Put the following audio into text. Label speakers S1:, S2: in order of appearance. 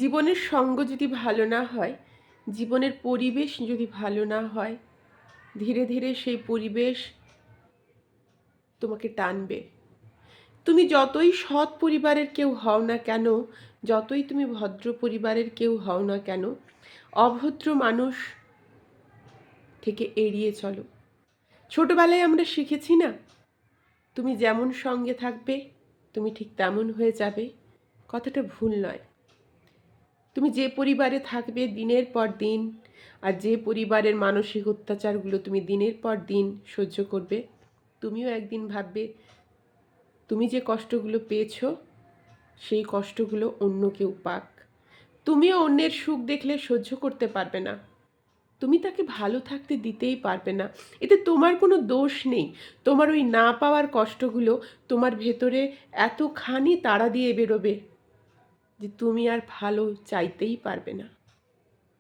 S1: জীবনের সঙ্গ যদি ভালো না হয়, জীবনের পরিবেশ যদি ভালো না হয়, ধীরে ধীরে সেই পরিবেশ তোমাকে টানবে। তুমি যতই সৎ পরিবারের কেউ হও না কেন, যতই তুমি ভদ্র পরিবারের কেউ হও না কেন, অভদ্র মানুষ থেকে এড়িয়ে চলো। ছোটবেলায় আমরা শিখেছি না, তুমি যেমন সঙ্গে থাকবে তুমি ঠিক তেমন হয়ে যাবে। কথাটা ভুল নয়। তুমি যে পরিবারে থাকবে দিনের পর দিন, আর যে পরিবারের মানসিক অত্যাচারগুলো তুমি দিনের পর দিন সহ্য করবে, তুমিও একদিন ভাববে তুমি যে কষ্টগুলো পেয়েছো সেই কষ্টগুলো অন্য কেউ পাক। তুমিও অন্যের সুখ দেখলে সহ্য করতে পারবে না, তুমি তাকে ভালো থাকতে দিতেই পারবে না। এতে তোমার কোনো দোষ নেই। তোমার ওই না পাওয়ার কষ্টগুলো তোমার ভেতরে এতখানি তাড়া দিয়ে বেরোবে যে তুমি আর ভালো চাইতেই পারবে না।